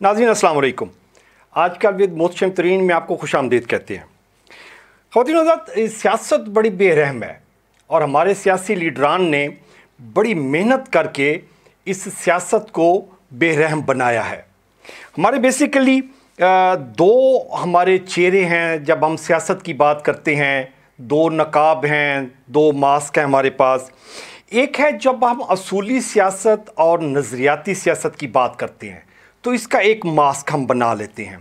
नाज़रीन अस्सलाम वालेकुम। आज का विद मोहतशम तरीन में आपको खुशामदीद कहते हैं। ख़वातीन हज़रात, सियासत बड़ी बेरहम है और हमारे सियासी लीडरान ने बड़ी मेहनत करके इस सियासत को बेरहम बनाया है। हमारे बेसिकली दो हमारे चेहरे हैं जब हम सियासत की बात करते हैं, दो नकाब हैं, दो मास्क हैं हमारे पास। एक है जब हम असूली सियासत और नज़रियाती सियासत की बात करते हैं तो इसका एक मास्क हम बना लेते हैं,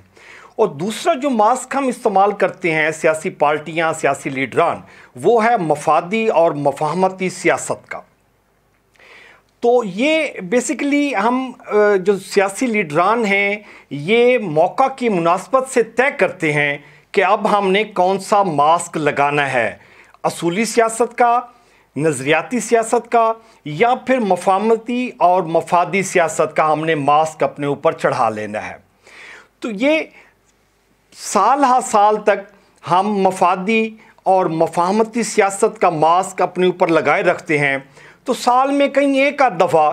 और दूसरा जो मास्क हम इस्तेमाल करते हैं सियासी पार्टियां, सियासी लीडरान, वो है मफादी और मफाहमती सियासत का। तो ये बेसिकली हम जो सियासी लीडरान हैं ये मौका की मुनासबत से तय करते हैं कि अब हमने कौन सा मास्क लगाना है, असूली सियासत का, नज़रियाती सियासत का, या फिर मफाहमती और मफादी सियासत का हमने मास्क अपने ऊपर चढ़ा लेना है। तो ये साल हा साल तक हम मफादी और मफाहमती सियासत का मास्क अपने ऊपर लगाए रखते हैं, तो साल में कहीं एक आध दफ़ा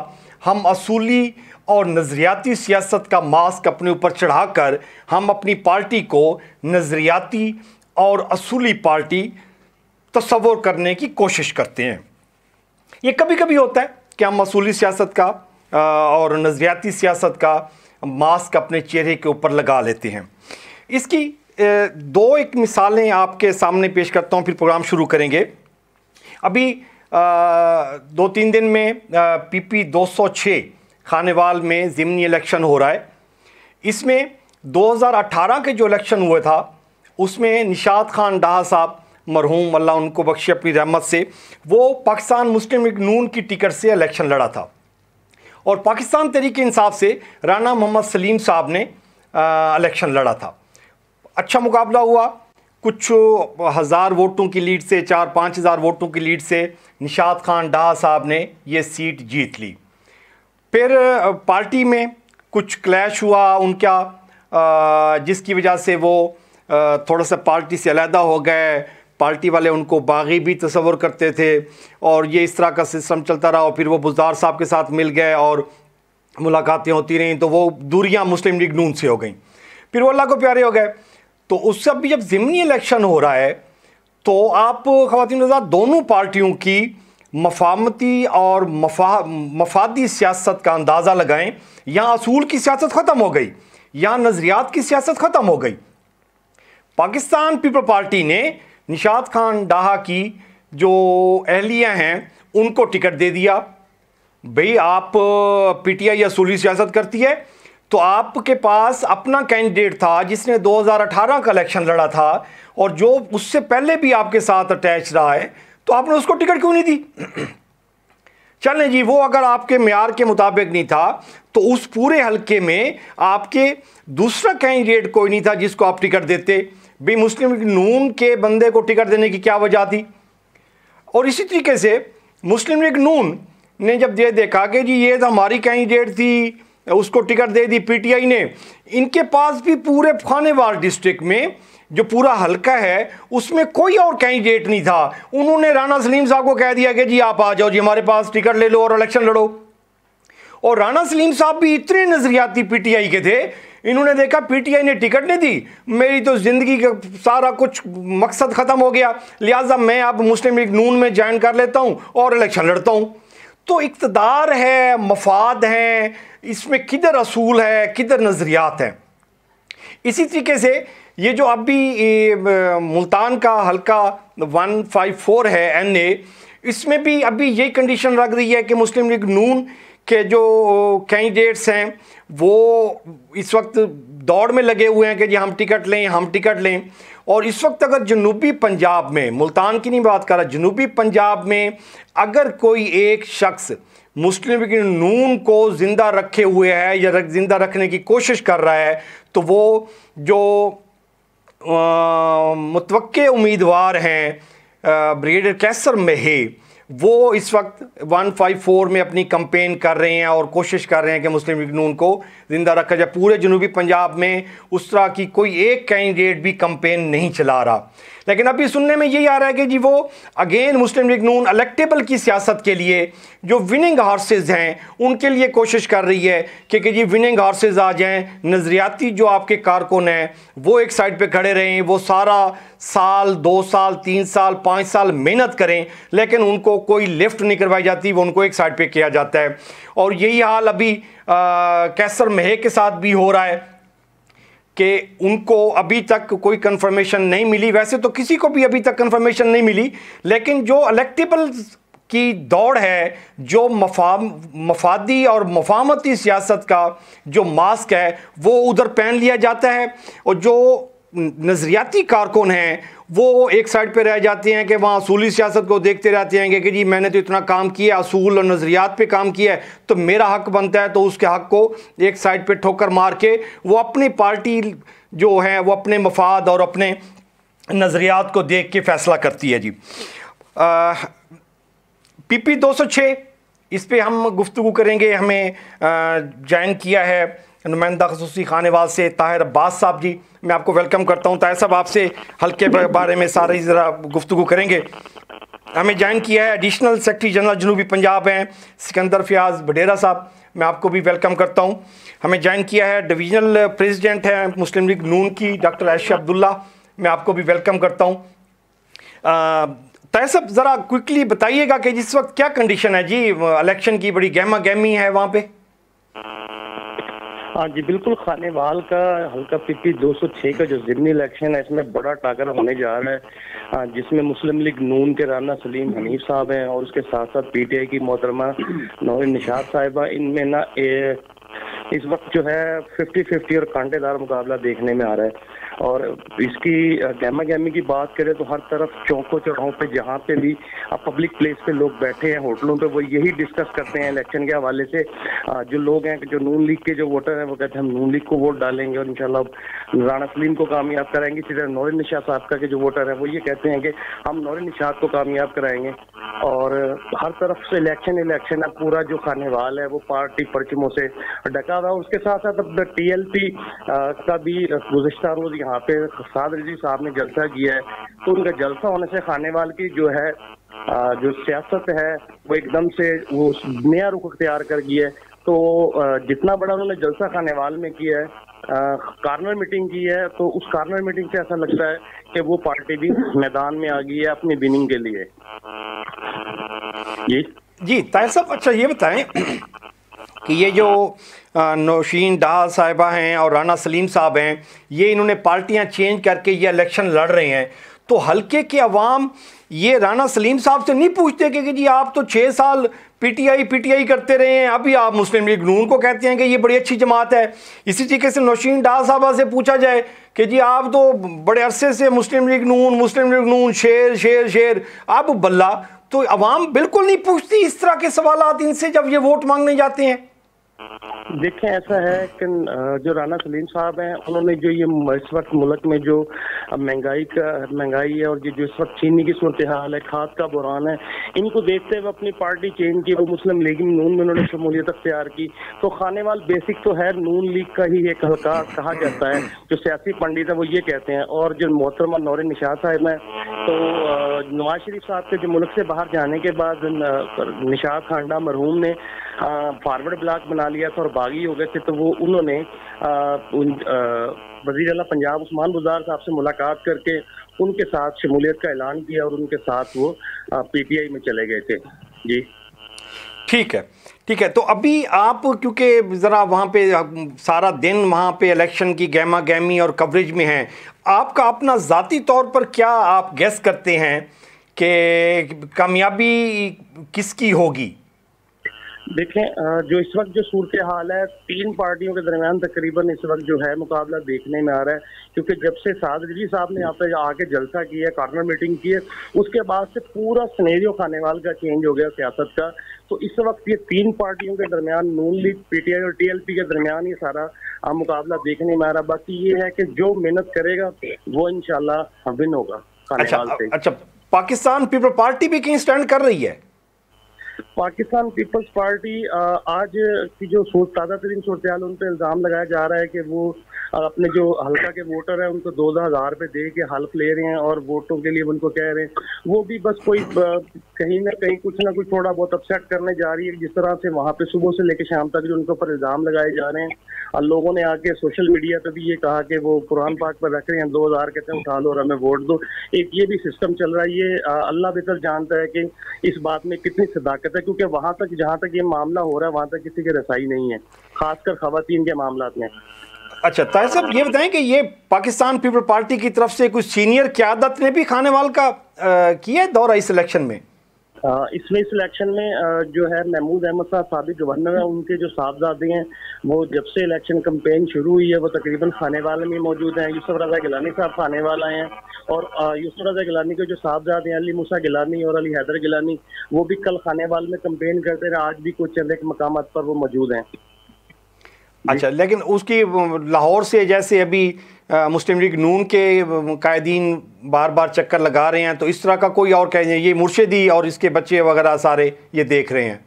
हम असूली और नज़रियाती सियासत का मास्क अपने ऊपर चढ़ाकर हम अपनी पार्टी को नज़रियाती और असूली पार्टी तस्वुर करने की कोशिश करते हैं। ये कभी कभी होता है कि हम असूली सियासत का और नज़रियाती सियासत का मास्क अपने चेहरे के ऊपर लगा लेते हैं। इसकी दो एक मिसालें आपके सामने पेश करता हूँ, फिर प्रोग्राम शुरू करेंगे। अभी 2-3 दिन में PP 206 खानेवाल में ज़िमनी इलेक्शन हो रहा है। इसमें 2018 के जो इलेक्शन हुए था उसमें निशात खान डाहा साहब मरहूम, अल्लाह उनको बख्शे अपनी रहमत से, वो पाकिस्तान मुस्लिम लीग नून की टिकट से इलेक्शन लड़ा था, और पाकिस्तान तहरीक इंसाफ से राना मोहम्मद सलीम साहब ने इलेक्शन लड़ा था। अच्छा मुकाबला हुआ, कुछ हज़ार वोटों की लीड से, 4-5 हज़ार वोटों की लीड से निशात खान डाहा साहब ने ये सीट जीत ली। फिर पार्टी में कुछ क्लैश हुआ उनका, जिसकी वजह से वो थोड़ा सा पार्टी से अलहदा हो गए। पार्टी वाले उनको बागी भी तस्वुर करते थे और ये इस तरह का सिस्टम चलता रहा, और फिर वो बुज़दार साहब के साथ मिल गए और मुलाकातें होती रहीं, तो वो दूरियां मुस्लिम लीग नून से हो गई। फिर वो अल्लाह को प्यारे हो गए। तो उससे अभी जब ज़िमनी इलेक्शन हो रहा है तो आप ख़वातीन हज़रात दोनों पार्टियों की मफाहमती और मफादी सियासत का अंदाज़ा लगाएं। यहाँ असूल की सियासत ख़त्म हो गई, यहाँ नज़रियात की सियासत ख़त्म हो गई। पाकिस्तान पीपल पार्टी ने निशात खान डाहा की जो अहलिया हैं उनको टिकट दे दिया। भाई आप PTI असूली सियासत करती है, तो आपके पास अपना कैंडिडेट था जिसने 2018 का इलेक्शन लड़ा था और जो उससे पहले भी आपके साथ अटैच रहा है, तो आपने उसको टिकट क्यों नहीं दी? चलें जी, वो अगर आपके म्यार के मुताबिक नहीं था तो उस पूरे हलके में आपके दूसरा कैंडिडेट कोई नहीं था जिसको आप टिकट देते। भी मुस्लिम लीग नून के बंदे को टिकट देने की क्या वजह थी? और इसी तरीके से मुस्लिम लीग नून ने जब ये देखा कि जी ये तो हमारी कैंडिडेट थी, उसको टिकट दे दी PTI ने, इनके पास भी पूरे खानेवाल डिस्ट्रिक्ट में जो पूरा हलका है उसमें कोई और कैंडिडेट नहीं था। उन्होंने राना सलीम साहब को कह दिया कि जी आप आ जाओ जी, हमारे पास टिकट ले लो और इलेक्शन लड़ो। और राना सलीम साहब भी इतने नज़रियाती PTI के थे, इन्होंने देखा PTI ने टिकट नहीं दी, मेरी तो ज़िंदगी का सारा कुछ मकसद ख़त्म हो गया, लिहाजा मैं अब मुस्लिम लीग नून में ज्वाइन कर लेता हूँ और इलेक्शन लड़ता हूँ। तो इक़्तिदार है, मफाद हैं, इसमें किधर असूल है, किधर नज़रियात हैं। इसी तरीके से ये जो अभी मुल्तान का हल्का 154 है NA, इसमें भी अभी यही कंडीशन लग रही है कि मुस्लिम लीग नून के जो कैंडिडेट्स हैं वो इस वक्त दौड़ में लगे हुए हैं कि जी हम टिकट लें, हम टिकट लें। और इस वक्त अगर जनूबी पंजाब में, मुल्तान की नहीं बात कर रहा, जनूबी पंजाब में अगर कोई एक शख्स मुस्लिम लीग नून को ज़िंदा रखे हुए है या ज़िंदा रखने की कोशिश कर रहा है, तो वो जो मुतवक्के उम्मीदवार हैं ब्रिगेडियर कैसर मेहे, वो इस वक्त 154 में अपनी कंपेन कर रहे हैं और कोशिश कर रहे हैं कि मुस्लिम लीग नून को ज़िंदा रखा जाए। पूरे जनूबी पंजाब में उस तरह की कोई एक कैंडिडेट भी कंपेन नहीं चला रहा। लेकिन अभी सुनने में यही आ रहा है कि जी वो अगेन मुस्लिम लीग नून इलेक्टेबल की सियासत के लिए जो विनिंग हार्सेज हैं उनके लिए कोशिश कर रही है कि जी विनिंग हार्सेज आ जाएं, नज़रियाती जो आपके कारकुन हैं वो एक साइड पे खड़े रहें, वो सारा साल 2 साल 3 साल 5 साल मेहनत करें, लेकिन उनको कोई लिफ्ट नहीं करवाई जाती, वो उनको एक साइड पे किया जाता है। और यही हाल अभी कैसर महक के साथ भी हो रहा है कि उनको अभी तक कोई कंफर्मेशन नहीं मिली। वैसे तो किसी को भी अभी तक कंफर्मेशन नहीं मिली, लेकिन जो इलेक्टेबल की दौड़ है, जो मफादी और मफामती सियासत का जो मास्क है वो उधर पहन लिया जाता है, और जो नज़रियाती कारकुन हैं वो एक साइड पे रह जाते हैं कि वहाँ असूली सियासत को देखते रहते हैं कि जी मैंने तो इतना काम किया, असूल और नज़रियात पे काम किया है तो मेरा हक बनता है, तो उसके हक को एक साइड पे ठोकर मार के वो अपनी पार्टी जो है वो अपने मफाद और अपने नज़रियात को देख के फैसला करती है। जी PP 206 इस पे हम गुफ्तगू करेंगे। हमें ज्वाइन किया है नुमाइंदा खसूसी खानेवाल से ताहिर अब्बास साहब। जी मैं आपको वेलकम करता हूं। ताहिर साहब आपसे हल्के बारे में सारी ज़रा गुफ्तगू करेंगे। हमें ज्वाइन किया है एडिशनल सेक्रेटरी जनरल जनूबी पंजाब हैं सिकंदर फयाज बडेरा साहब, मैं आपको भी वेलकम करता हूं। हमें ज्वाइन किया है डिवीज़नल प्रेसिडेंट हैं मुस्लिम लीग नून की डॉक्टर आयशा अब्दुल्ला, मैं आपको भी वेलकम करता हूँ। ताहिर साहब ज़रा क्विकली बताइएगा कि जिस वक्त क्या कंडीशन है जी, इलेक्शन की बड़ी गहमा गहमी है वहाँ पे। हाँ जी बिल्कुल, खानेवाल का हल्का PP 206 का जो ज़िमनी इलेक्शन है इसमें बड़ा टाकर होने जा रहा है, जिसमें मुस्लिम लीग नून के राना सलीम हनीफ साहब हैं और उसके साथ साथ PTI की मोहतरमा नौरीन निशात साहिबा। इनमें ना इस वक्त जो है 50-50 और कांटेदार मुकाबला देखने में आ रहा है। और इसकी गहमा गहमी की बात करें तो हर तरफ चौकों चौराहों पे जहाँ पे भी पब्लिक प्लेस पे लोग बैठे हैं, होटलों पे, वो यही डिस्कस करते हैं इलेक्शन के हवाले से। जो लोग हैं, जो नून लीग के जो वोटर हैं, वो कहते हैं हम नून लीग को वोट डालेंगे और इंशाल्लाह राना सलीम को कामयाब कराएंगे। इसी नौरीन निशात साहब के जो वोटर हैं वो ये कहते हैं कि हम नौरीन निशात को कामयाब कराएंगे। और हर तरफ से इलेक्शन है, पूरा जो खानेवाल है वो पार्टी परचमों से ढका हुआ। उसके साथ साथ अब TLP का भी गुज़िश्ता रोज यहाँ पे साद रिजवी साहब ने जलसा किया है, तो उनका जलसा होने से खानेवाल की जो है जो सियासत है वो एकदम से वो नया रुख अख्तियार कर गया है। तो जितना बड़ा उन्होंने जलसा खानेवाल में किया है, कार्नर मीटिंग की है, तो उस कार्नर मीटिंग से ऐसा लगता है कि वो पार्टी भी मैदान में आ गई है अपनी विनिंग के लिए। जी ताहिर साहब, अच्छा ये बताएं कि ये जो नौशीन डाल साहिबा हैं और राना सलीम साहब हैं, ये इन्होंने पार्टियां चेंज करके ये इलेक्शन लड़ रहे हैं, तो हल्के के अवाम ये राना सलीम साहब से नहीं पूछते कि जी आप तो 6 साल PTI करते रहे हैं, अभी आप मुस्लिम लीग नून को कहते हैं कि ये बड़ी अच्छी जमात है। इसी तरीके से नौशीन डाल साहबा से पूछा जाए कि जी आप तो बड़े अरसे से मुस्लिम लीग नून शेर शेर शेर, आप बल्ला, तो अवाम बिल्कुल नहीं पूछती इस तरह के सवालात इनसे जब ये वोट मांगने जाते हैं। देखें, ऐसा है कि जो राना सलीम साहब हैं उन्होंने जो ये इस वक्त मुल्क में जो महंगाई है और जो इस वक्त चीनी की सूरत हाल है, खाद का बुरान है, इनको देखते हुए अपनी पार्टी चेंज की, वो मुस्लिम लीग नून में उन्होंने शमूलियत अख्तियार की। तो खानेवाल बेसिक तो है नून लीग का ही एक हल्का कहा जाता है। जो सियासी पंडित है वो ये कहते हैं। और जो मोहतरमा नौरीन निशात साहब हैं, तो नवाज शरीफ साहब के जो मुल्क से बाहर जाने के बाद निशात खांडा मरहूम ने फॉरवर्ड ब्लॉक बना लिया था और बागी हो गए थे, तो वो उन्होंने वज़ीर आला पंजाब उस्मान बुज़दार साहब से मुलाकात करके उनके साथ शमूलियत का ऐलान किया और उनके साथ वो PTI में चले गए थे। जी ठीक है। तो अभी आप क्योंकि ज़रा वहाँ पे सारा दिन वहाँ पे इलेक्शन की गहमा गहमी और कवरेज में हैं, आपका अपना ज़ाती तौर पर क्या आप गेस करते हैं कि कामयाबी किसकी होगी? देखें, जो इस वक्त जो सूरत हाल है, 3 पार्टियों के दरमियान तकरीबन इस वक्त जो है मुकाबला देखने में आ रहा है। क्योंकि जब से साद रिजवी साहब ने यहाँ पे आके जलसा किया है, कार्नर मीटिंग की है, उसके बाद से पूरा सिनेरियो खानेवाल का चेंज हो गया सियासत का। तो इस वक्त ये 3 पार्टियों के दरमियान नून लीग, PTI और TLP के दरमियान ये सारा मुकाबला देखने में आ रहा। बाकी ये है कि जो मेहनत करेगा वो इंशाल्लाह विन होगा खानेवाल से। अच्छा, पाकिस्तान पीपल पार्टी भी कहीं स्टैंड कर रही है? पाकिस्तान पीपल्स पार्टी आज की जो ताज़ा तरीन सूरत हाल, उन पर इल्ज़ाम लगाया जा रहा है कि वो अपने जो हल्का के वोटर हैं उनको 2,000 रुपए दे के हल्फ ले रहे हैं और वोटों के लिए उनको कह रहे हैं, वो भी बस कोई कहीं ना कहीं कुछ ना कुछ थोड़ा बहुत अपसेट करने जा रही है। जिस तरह से वहां पे सुबह से लेकर शाम तक जो उनके ऊपर इल्जाम लगाए जा रहे हैं, और लोगों ने आके सोशल मीडिया पे भी ये कहा कि वो कुरान पाक पर रख रहे हैं, 2,000 कहते हैं उठा लो और हमें वोट दो। एक ये भी सिस्टम चल रहा है। ये अल्लाह बेहतर जानता है कि इस बात में कितनी सदाकत है, क्योंकि वहां तक जहां तक ये मामला हो रहा है वहां तक किसी की रसाई नहीं है, खासकर खवातीन के मामला में। अच्छा ताहिर साहब, ये बताएं कि ये पाकिस्तान पीपल पार्टी की तरफ से कुछ सीनियर क़यादत ने भी खानेवाल का किया है दौरा इस इलेक्शन में? इसमें इस इलेक्शन में जो है महमूद अहमद साहब साबिक गवर्नर है, उनके जो साहबजादे हैं वो जब से इलेक्शन कैंपेन शुरू हुई है वो तकरीबन खानेवाल में मौजूद हैं। यूसुफ रजा गिलानी साहब खानेवाल आए हैं, और यूसुफ रजा गिलानी के जो साहबजादे हैं अली मूसा गिलानी और अली हैदर गिलानी, वो भी कल खानेवाल में कैंपेन करते रहे। आज भी कुछ चंद एक मकामात पर वो मौजूद हैं। अच्छा, लेकिन उसकी लाहौर से जैसे अभी मुस्लिम लीग नून के कायदीन बार बार चक्कर लगा रहे हैं, तो इस तरह का कोई और कह ये मुर्शिदी और इसके बच्चे वगैरह सारे ये देख रहे हैं?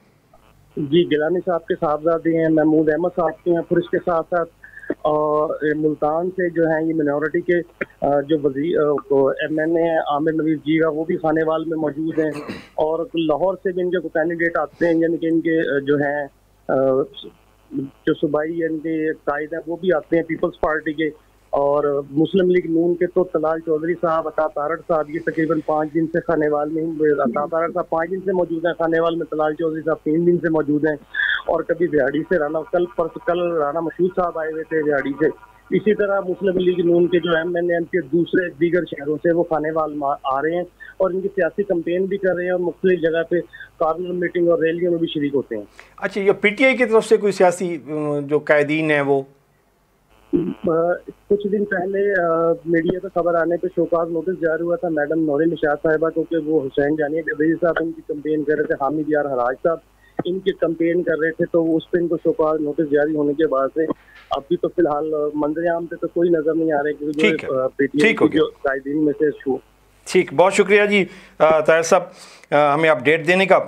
जी, गिलानी साहब के साहबजादे हैं, महमूद अहमद साहब के हैं, फिर इसके साथ साथ और मुल्तान से जो है ये मिनॉरिटी के जो वजीर MNA है आमिर नवीज जी का, वो भी खानेवाल में मौजूद हैं। और लाहौर से भी इनके को कैंडिडेट आते हैं, यानी कि इनके जो हैं जो सूबाई इनके कायद हैं वो भी आते हैं पीपल्स पार्टी के। और मुस्लिम लीग नून के तो तलाल चौधरी साहब, अता तारड़ साहब, ये तकरीबन 5 दिन से खानेवाल में, अता तारड़ साहब 5 दिन से मौजूद हैं खानेवाल में, तलाल चौधरी साहब 3 दिन से मौजूद हैं। और कभी बिहाड़ी से कल राना मशहूद साहब आए हुए थे बिहाड़ी से। इसी तरह मुस्लिम लीग नून के जो MNA के दूसरे दीगर शहरों से वो खानेवाल आ रहे हैं और इनकी सियासी कैंपेन भी कर रहे हैं और मुख्तलिफ जगह पे कॉर्नर मीटिंग और रैलियों में भी शरीक होते हैं। अच्छा, ये PTI की तरफ से कोई सियासी जो कायदीन है वो कुछ दिन पहले मीडिया पे खबर आने पे शोकाज नोटिस जारी हुआ था मैडम नौरीन निशात साहिबा को, कि वो हुसैन जानिया गदरी साहब इनकी कैंपेन कर रहे थे, हामिद यार हराज साहब इनकी कैंपेन कर रहे थे, तो उस पर इनको शोकाज नोटिस जारी होने के बाद से अभी तो फिलहाल मंजर आम पे तो कोई नजर नहीं आ रहा है कि जो PTI जो कायदीन में से छू। ठीक, बहुत शुक्रिया जी ताहिर साहब हमें अपडेट देने का।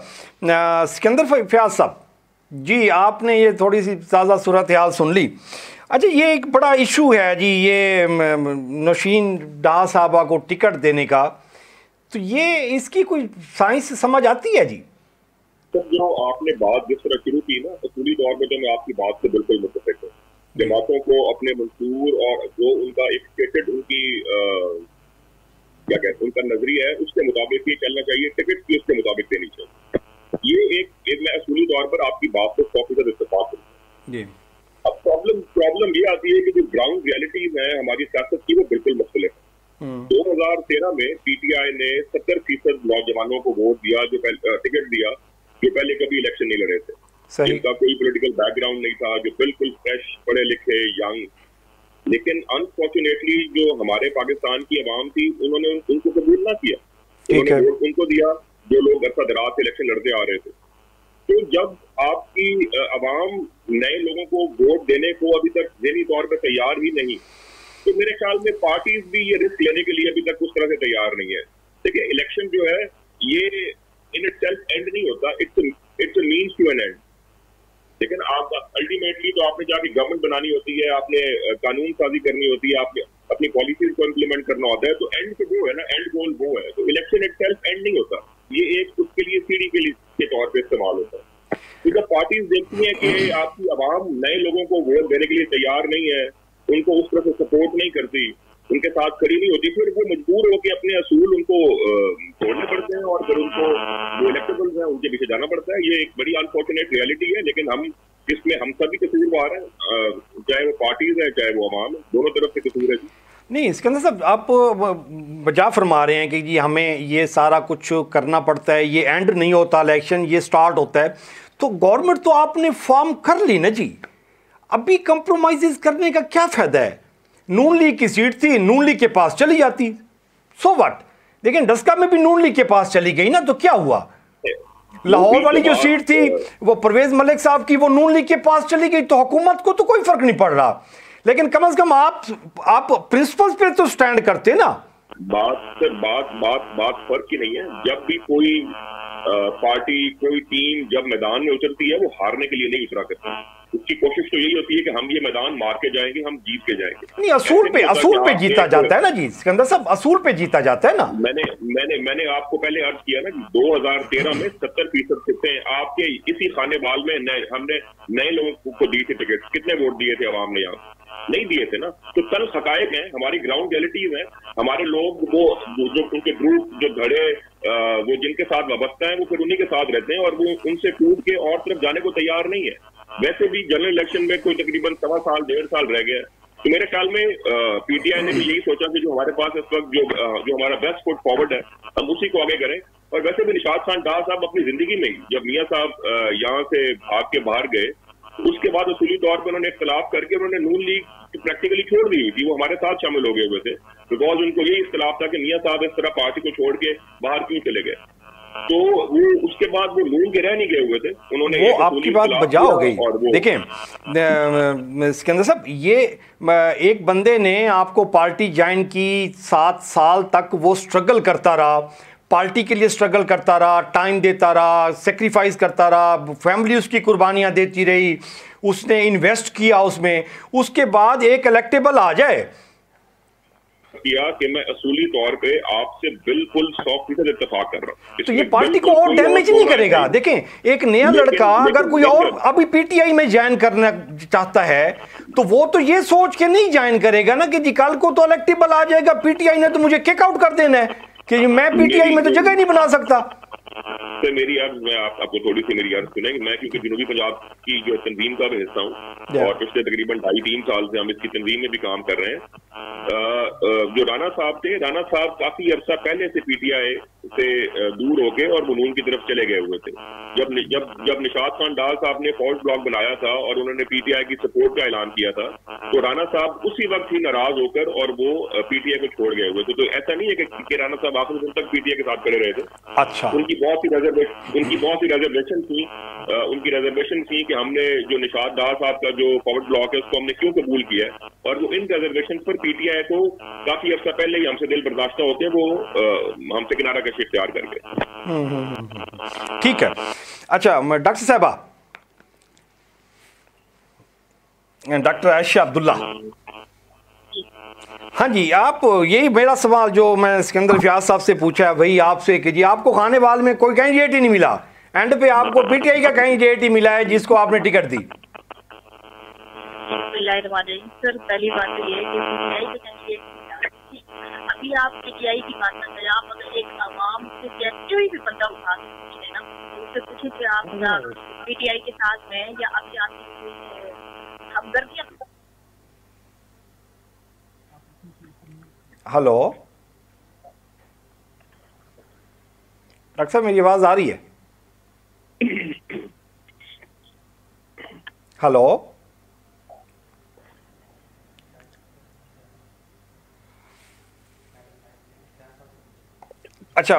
सिकंदर फयाज साहब जी, आपने ये थोड़ी सी ताज़ा सूरत हाल सुन ली। अच्छा, ये एक बड़ा इशू है जी, ये नौशीन डाह साहबा को टिकट देने का, तो ये इसकी कोई साइंस समझ आती है जी? तो जो आपने बात जिस तरह शुरू की ना, तो पूरी तौर पर तो मैं आपकी बात से बिल्कुल मुतफिक हूँ। जमातों को अपने मंसूर और जो उनका एक स्टेटेड उनकी क्या कहते हैं उनका नजरिया है उसके मुताबिक ही चलना चाहिए, टिकट भी उसके मुताबिक देनी चाहिए। ये एक मैं असूली तौर पर आपकी बात को 100% इत्तेफाक करूँ। अब प्रॉब्लम ये आती है कि जो ग्राउंड रियलिटीज है हमारी सियासत की वो बिल्कुल मुख्तलिफ है। 2013 में PTI ने 70% नौजवानों को वोट दिया, जो टिकट दिया, जो पहले कभी इलेक्शन नहीं लड़े थे, जिनका कोई पॉलिटिकल बैकग्राउंड नहीं था, जो बिल्कुल फ्रेश, पढ़े लिखे, यंग। लेकिन अनफॉर्चुनेटली जो हमारे पाकिस्तान की आवाम थी उन्होंने उनको कबूल ना किया, उन्होंने वोट उनको दिया जो लोग अरसा दराज से इलेक्शन लड़ते आ रहे थे। तो जब आपकी आवाम नए लोगों को वोट देने को अभी तक ज़हनी तौर पर तैयार ही नहीं, तो मेरे ख्याल में पार्टीज भी ये रिस्क लेने के लिए अभी तक उस तरह से तैयार नहीं है। देखिए, इलेक्शन जो है ये इन इटसेल्फ एंड नहीं होता, it's a means to an end. लेकिन आप अल्टीमेटली तो आपने जाके गवर्नमेंट बनानी होती है, आपने कानून साजी करनी होती है, आपने अपनी पॉलिसीज को इम्प्लीमेंट करना होता है, तो एंड तो वो है ना, एंड गोल वो है। तो इलेक्शन इटसेल्फ एंड नहीं होता, ये एक उसके लिए सीढ़ी के तौर पर इस्तेमाल होता है। तो जब पार्टीज देखती हैं कि आपकी आवाम नए लोगों को वोट देने के लिए तैयार नहीं है, उनको उस तरह से सपोर्ट नहीं करती, उनके साथ खड़ी नहीं होती, फिर वो मजबूर होकर अपने असूल उनको छोड़ने पड़ते हैं और फिर उनको जो इलेक्टेबल्स हैं उनके पीछे जाना पड़ता है। ये एक बड़ी अनफॉर्चुनेट रियलिटी है, लेकिन इसमें हम सभी कसूरवार हैं, चाहे वो पार्टीज है चाहे वो अवाम है, दोनों तरफ से कसूर है। नहीं, सिकंदर साहब आप बजा फरमा रहे हैं कि जी हमें ये सारा कुछ करना पड़ता है, ये एंड नहीं होता इलेक्शन, ये स्टार्ट होता है। तो गवर्नमेंट तो आपने फॉर्म कर ली ना जी, अभी कंप्रोमाइज़ करने का क्या फ़ायदा है? नून लीग की सीट थी, नून लीग के पास चली जाती, सो व्हाट। लेकिन डस्का में भी नून लीग के पास चली गई ना, तो क्या हुआ? लाहौर वाली जो सीट थी वो परवेज मलिक साहब की, वो नून लीग के पास चली गई, तो हुकूमत को तो कोई फर्क नहीं पड़ रहा। लेकिन कम से कम आप प्रिंसिपल्स पे तो स्टैंड करते ना। बात फर्क की नहीं है। जब भी कोई पार्टी, कोई टीम जब मैदान में उतरती है वो हारने के लिए नहीं उतरा करती, उसकी कोशिश तो यही होती है कि हम ये मैदान मार के जाएंगे, हम जीत के जाएंगे। नहीं, असूल पे जीता जाता है ना जी सिकंदर साहब, असूल पे जीता जाता है ना। मैंने आपको पहले अर्ज किया ना कि 2013 में 70% सीटें आपके इसी खाने बाल में हमने नए लोगों को दी थी टिकट। कितने वोट दिए थे आवाम ने? यहाँ नहीं दिए थे ना। तो कल हकायक है, हमारी ग्राउंड रियलिटीज है। हमारे लोग वो जो उनके ग्रुप जो धड़े वो जिनके साथ वाबस्ता है वो फिर उन्हीं के साथ रहते हैं और वो उनसे टूट के और तरफ जाने को तैयार नहीं है। वैसे भी जनरल इलेक्शन में कोई तकरीबन 1.25 साल 1.5 साल रह गया। तो मेरे ख्याल में पीटीआई ने भी यही सोचा कि जो हमारे पास इस वक्त जो हमारा बेस्ट फुट फॉरवर्ड है हम उसी को आगे करें। और वैसे भी निशात खान डार साहब अपनी जिंदगी में ही जब मियां साहब यहाँ से भाग के बाहर गए उसके बाद असूली तौर पर उन्होंने इख्तलाफ करके उन्होंने नून लीग प्रैक्टिकली छोड़ दी थी। वो हमारे साथ शामिल हो गए हुए थे बिकॉज उनको यही इख्तलाफ था कि मियां साहब इस तरह पार्टी को छोड़ के बाहर क्यों चले गए। तो वो उसके बाद वो नून के रह नहीं गए हुए थे। उन्होंने वो आपकी बात बजा हो गई। देखें सिकंदर साहब, ये एक बंदे ने आपको पार्टी ज्वाइन की, 7 साल तक वो स्ट्रगल करता रहा, पार्टी के लिए स्ट्रगल करता रहा, टाइम देता रहा, सेक्रीफाइस करता रहा, फैमिली उसकी कुर्बानियां देती रही, उसने इन्वेस्ट किया उसमें, उसके बाद एक इलेक्टेबल आ जाए किया कि मैं असूली तौर पे आपसे बिल्कुल 100% इत्तेफाक कर रहा हूं। तो ये पार्टी को और डैमेज नहीं करेगा। देखें, एक नया लड़का अगर कोई और अभी पीटीआई में ज्वाइन करना चाहता है तो वो तो ये सोच के नहीं ज्वाइन करेगा ना कि जी कल को तो इलेक्टेबल आ जाएगा, पीटीआई ने तो मुझे किक आउट कर देना है कि मैं पीटीआई में तो जगह नहीं बना सकता। तो मेरी अर्ज, मैं आपको थोड़ी सी मेरी अर्ज सुने कि मैं क्योंकि जनूबी पंजाब की जो तंजीम का भी हिस्सा हूँ और पिछले तकरीबन 2.5-3 साल से हम इसकी तंजीम में भी काम कर रहे हैं। जो राना साहब थे, राना साहब काफी अरसा पहले से पीटीआई से दूर होके और नून की तरफ चले गए हुए थे। जब निशात खान डार साहब ने फौज ब्लॉक बनाया था और उन्होंने पीटीआई की सपोर्ट का ऐलान किया था तो राना साहब उसी वक्त ही नाराज होकर और वो पीटीआई को छोड़ गए हुए थे। तो ऐसा नहीं है कि राना साहब आखिरी दिन तक पीटीआई के साथ खड़े रहे थे। अच्छा, उनकी बहुत सी रिजर्वेशन थी कि हमने जो निशात डार साहब का जो फॉरवर्ड ब्लॉक है उसको हमने क्यों कबूल किया और वो इन रिजर्वेशन पर पीटीआई को काफी अर्सा पहले ही हमसे दिल बर्दाश्त होते हैं, वो हमसे किनारा कशी इख्तियार कर गए। ठीक है। अच्छा डॉक्टर साहबा, डॉक्टर आयशा अब्दुल्ला, हाँ जी, आप यही मेरा सवाल जो मैं सिकंदर फयाज साहब से पूछा है वही आपसे कि जी आपको खाने वाल में कोई कैंडिडेट ही नहीं मिला, एंड पे आपको पीटीआई का कैंडिडेट ही मिला है जिसको आपने टिकट दी। सर पहली बात तो ये कि पीटीआई का कैंडिडेट अभी आप पीटीआई की बात कर रहे हैं, आप अगर एक आवाम से कोई भी बंदा उठा के पूछ लेना उससे पूछे कि आप पीटीआई के साथ में या अभी आपकी हमदर्दी। हेलो डॉक्टर साहब, मेरी आवाज आ रही है? हेलो, अच्छा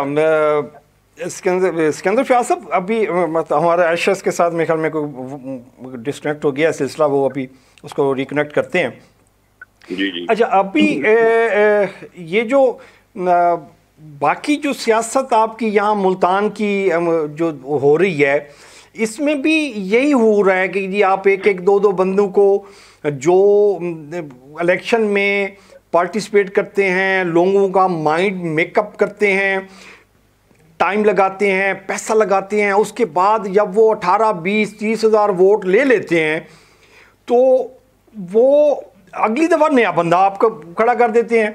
सिकंदर फयाज साहब, अभी हमारे आयशा के साथ मेरे ख्याल में कोई डिस्कनेक्ट हो गया सिलसिला, वो अभी उसको रिकनेक्ट करते हैं। जी जी। अच्छा, अभी ये जो बाकी जो सियासत आपकी यहाँ मुल्तान की जो हो रही है इसमें भी यही हो रहा है कि जी आप एक एक दो दो बंदों को जो इलेक्शन में पार्टिसिपेट करते हैं, लोगों का माइंड मेकअप करते हैं, टाइम लगाते हैं, पैसा लगाते हैं, उसके बाद जब वो 18, 20, 30 हज़ार वोट ले लेते हैं तो वो अगली दफा नया बंदा आपको खड़ा कर देते हैं।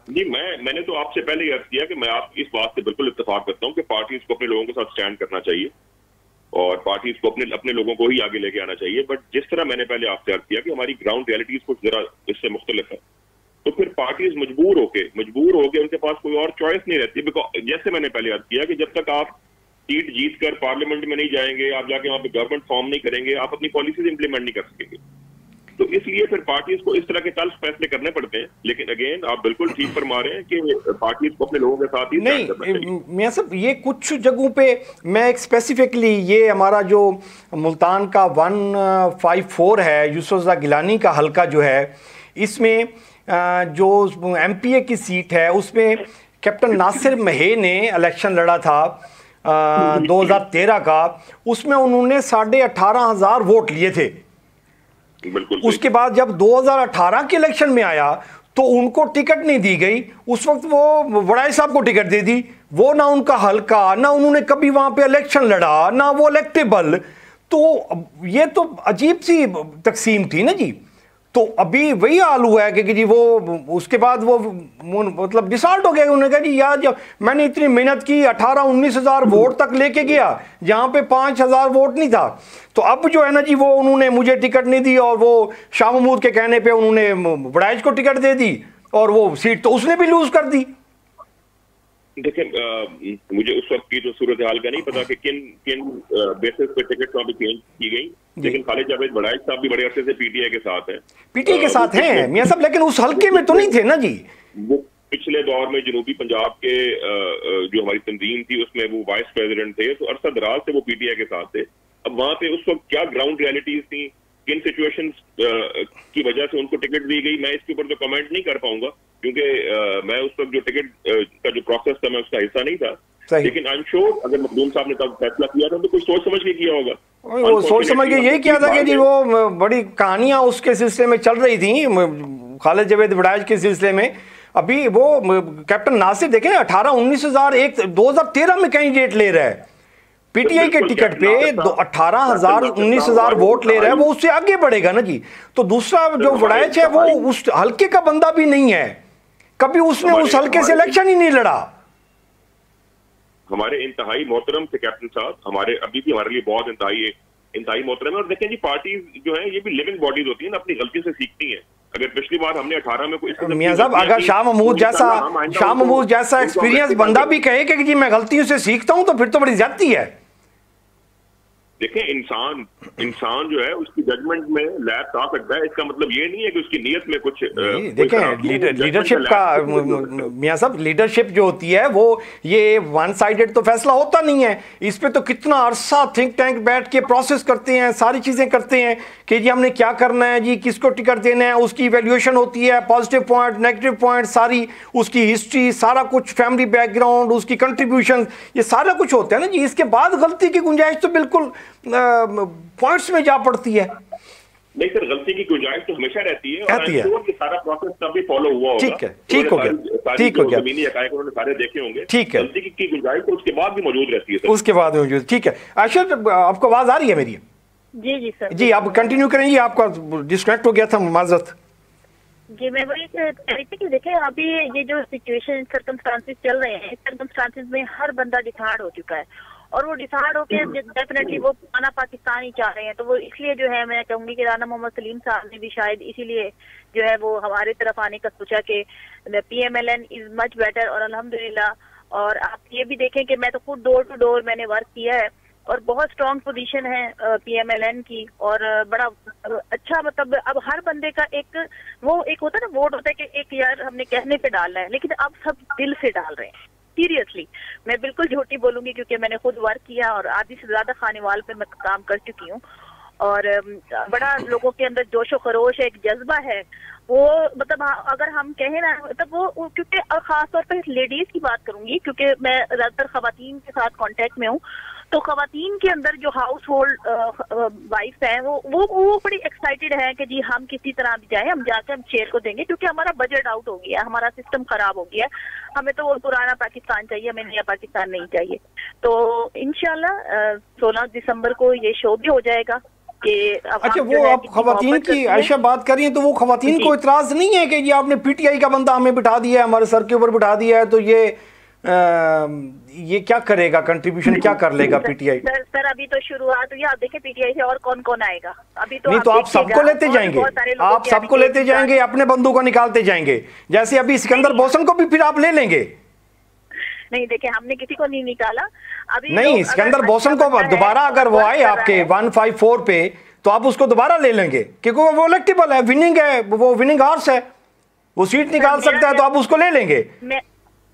जी, मैंने तो आपसे पहले ही अर्ज किया कि मैं आप इस बात से बिल्कुल इत्तेफाक करता हूं कि पार्टीज को अपने लोगों के साथ स्टैंड करना चाहिए और पार्टीज को अपने लोगों को ही आगे लेके आना चाहिए। बट जिस तरह मैंने पहले आपसे अर्ज किया कि हमारी ग्राउंड रियलिटीज कुछ जरा इससे मुख्तलिफ है, तो फिर पार्टीज मजबूर होके उनके पास कोई और चॉइस नहीं रहती। बिकॉज जैसे मैंने पहले अर्ज किया कि जब तक आप सीट जीत कर पार्लियामेंट में नहीं जाएंगे, आप जाके वहां पे गवर्नमेंट फॉर्म नहीं करेंगे, आप अपनी पॉलिसीज इंप्लीमेंट नहीं कर सकेंगे। तो इसलिए फिर पार्टीज को इस तरह के तल्ख फैसले करने पड़ते हैं। लेकिन अगेन आप बिल्कुल ठीक फरमा रहे हैं कि पार्टीज को अपने लोगों के साथ ही नहीं। मियां साहब, ये कुछ जगहों पे मैं एक स्पेसिफिकली ये हमारा जो मुल्तान का 154 है यूसुफ रज़ा गिलानी का हल्का जो है, इसमें जो MPA की सीट है उसमें कैप्टन नासिर महे ने इलेक्शन लड़ा था 2013 का, उसमें उन्होंने 18,500 वोट लिए थे बिल्कुल। उसके बाद जब 2018 के इलेक्शन में आया तो उनको टिकट नहीं दी गई। उस वक्त वो वड़ाई साहब को टिकट दे दी, वो ना उनका हल्का, ना उन्होंने कभी वहां पे इलेक्शन लड़ा, ना वो इलेक्टेबल। तो ये तो अजीब सी तकसीम थी ना जी। तो अभी वही हाल हुआ है कि जी वो उसके बाद वो मतलब डिसॉल्ट हो गया। उन्होंने कहा जी यार जब मैंने इतनी मेहनत की, 18-19 हज़ार वोट तक लेके गया जहाँ पे 5,000 वोट नहीं था, तो अब जो है ना जी वो उन्होंने मुझे टिकट नहीं दी और वो शाह महमूद के कहने पे उन्होंने वड़ाइच को टिकट दे दी और वो सीट तो उसने भी लूज कर दी। देखिए, मुझे उस वक्त की तो सूरत हाल का नहीं पता कि किन बेसिस पे टिकट वहाँ पे चेंज की गई, लेकिन खालिद जावेद वड़ाइच साहब भी बड़े अरसे से पीटीआई के साथ हैं। पीटीआई के साथ हैं मियां साहब, लेकिन उस हल्के में तो नहीं थे ना जी। वो पिछले दौर में जनूबी पंजाब के जो हमारी तंजीम थी उसमें वो वाइस प्रेसिडेंट थे, तो अरसा दराज से वो पीटीआई के साथ थे। अब वहां पे उस वक्त क्या ग्राउंड रियलिटीज थी, किन सिचुएशंस की वजह से उनको टिकट दी गई, मैं इसके ऊपर तो कमेंट नहीं कर पाऊंगा क्योंकि मैं उस वक्त जो टिकट का जो प्रोसेस था मैं उसका हिस्सा नहीं था। लेकिन आई एम श्योर अगर मखदूम साहब ने तब फैसला किया था तो कुछ सोच समझ के किया होगा। वो सोच समझ के यही किया था कि जी वो बड़ी कहानियां उसके सिलसिले में चल रही थी, खालिद जावेद वड़ाइच के सिलसिले में। अभी वो कैप्टन नासिर देखें 18-19 हज़ार 2013 में कैंडिडेट ले रहा है पीटीआई के टिकट पे, 18,000-19 हज़ार वोट ले रहा है, वो उससे आगे बढ़ेगा ना जी। तो दूसरा जो वड़ाइच है वो उस हल्के का बंदा भी नहीं है, कभी उसने उस हल्के से इलेक्शन ही नहीं लड़ा। हमारे इंतहाई मोहतरम थे कैप्टन साहब, हमारे अभी भी हमारे लिए बहुत इंतहाई मोहतरम है। और देखें जी पार्टीज जो है ये भी लिविंग बॉडीज होती है ना, अपनी गलती से सीखती है। अगर पिछली बार हमने 18 में कोई मियां साहब अगर शाह महमूद जैसा एक्सपीरियंस बंदा भी कहे कि जी मैं गलतियों से सीखता हूं तो फिर तो बड़ी ज्यादती है। देखें इंसान जो है उसकी जजमेंट में लैप्स आ सकता है, इसका मतलब ये नहीं है कि उसकी नीयत में कुछ देखें लीडरशिप का मियां साहब लीडरशिप जो होती है वो ये वन साइडेड तो फैसला होता नहीं है। इस पे तो कितना अरसा थिंक टैंक बैठ के प्रोसेस करते हैं, सारी चीजें करते हैं कि जी हमने क्या करना है, जी किसको टिकट देना है, उसकी इवैल्यूएशन होती है, पॉजिटिव पॉइंट नेगेटिव पॉइंट, सारी उसकी हिस्ट्री, सारा कुछ फैमिली बैकग्राउंड, उसकी कंट्रीब्यूशन, ये सारा कुछ होता है ना जी। इसके बाद गलती की गुंजाइश तो बिल्कुल पॉइंट्स में जा पड़ती है। नहीं सर, गलती की गुंजाइश तो हमेशा रहती है और कि सारा प्रोसेस तभी फॉलो हुआ होगा। ठीक है, ठीक हो गया, ठीक हो गया, जमीनी हकायक उन्होंने सारे देखे होंगे। ठीक है, गलती की गुंजाइश तो उसके बाद भी मौजूद रहती है सर। उसके बाद मौजूद। ठीक है आयशा, आपको आवाज आ रही है मेरी? जी जी सर जी, आप कंटिन्यू करेंगे, आपका डिस्कनेक्ट हो गया था, माजरत। जी मैं वही कह रही थी कि देखें अभी ये जो सिचुएशन सर्कमस्टांसेस चल रहे हैं, सर्कमस्टांसेस में हर बंदा डिसाइड हो चुका है और वो डिसाइड होकर डेफिनेटली वो पुराना पाकिस्तान ही चाह रहे हैं। तो वो इसलिए जो है मैं कहूंगी कि राना मोहम्मद सलीम साहब ने भी शायद इसीलिए जो है वो हमारे तरफ आने का सोचा कि PMLN इज मच बेटर। और अल्हम्दुलिल्लाह और आप ये भी देखें कि मैं तो खुद डोर टू डोर मैंने वर्क किया है और बहुत स्ट्रॉन्ग पोजीशन है PMLN की और बड़ा अच्छा, मतलब अब हर बंदे का एक वो एक होता है ना वोट होता है कि एक यार हमने कहने पे डालना है, लेकिन अब सब दिल से डाल रहे हैं। सीरियसली मैं बिल्कुल झूठी बोलूंगी क्योंकि मैंने खुद वर्क किया और आधी से ज्यादा खानेवाल पे मैं काम कर चुकी हूँ और बड़ा लोगों के अंदर जोशो खरोश है, एक जज्बा है वो, मतलब अगर हम कहें ना मतलब वो क्योंकि खासतौर पर लेडीज की बात करूंगी क्योंकि मैं ज्यादातर खवातीन के साथ कांटेक्ट में हूँ, तो खवातीन के अंदर जो हाउस होल्ड वाइफ है वो बड़ी एक्साइटेड है कि जी हम किसी तरह भी जाए, हम जाकर हम शेयर को देंगे क्योंकि हमारा बजट आउट हो गया, हमारा सिस्टम खराब हो गया, हमें तो वो पुराना पाकिस्तान चाहिए, हमें नया पाकिस्तान नहीं चाहिए। तो इंशाल्लाह 16 दिसंबर को ये शो भी हो जाएगा कि अच्छा वो आप खवातीन की आयशा बात कर रही हैं, तो वो खवातीन को इतराज नहीं है कि ये आपने PTI का बंदा हमें बिठा दिया है, हमारे सर के ऊपर बिठा दिया है, तो ये क्या करेगा, कंट्रीब्यूशन क्या कर लेगा PTI? सर अभी तो शुरुआत हुई, आप देखें PTI से और कौन कौन आएगा अभी तो नहीं, तो आप सबको लेते जाएंगे, आप सबको लेते जाएंगे, अपने बंदों को निकालते जाएंगे, जैसे अभी सिकंदर बोसन को भी फिर आप ले लेंगे। नहीं देखें हमने किसी को नहीं निकाला अभी, नहीं सिकंदर बोसन को दोबारा अगर वो आए आपके 154 पे तो आप उसको दोबारा ले लेंगे क्योंकि वो इलेक्टेबल है, विनिंग है, वो विनिंग हार्स है, वो सीट निकाल सकता है, तो आप उसको ले लेंगे।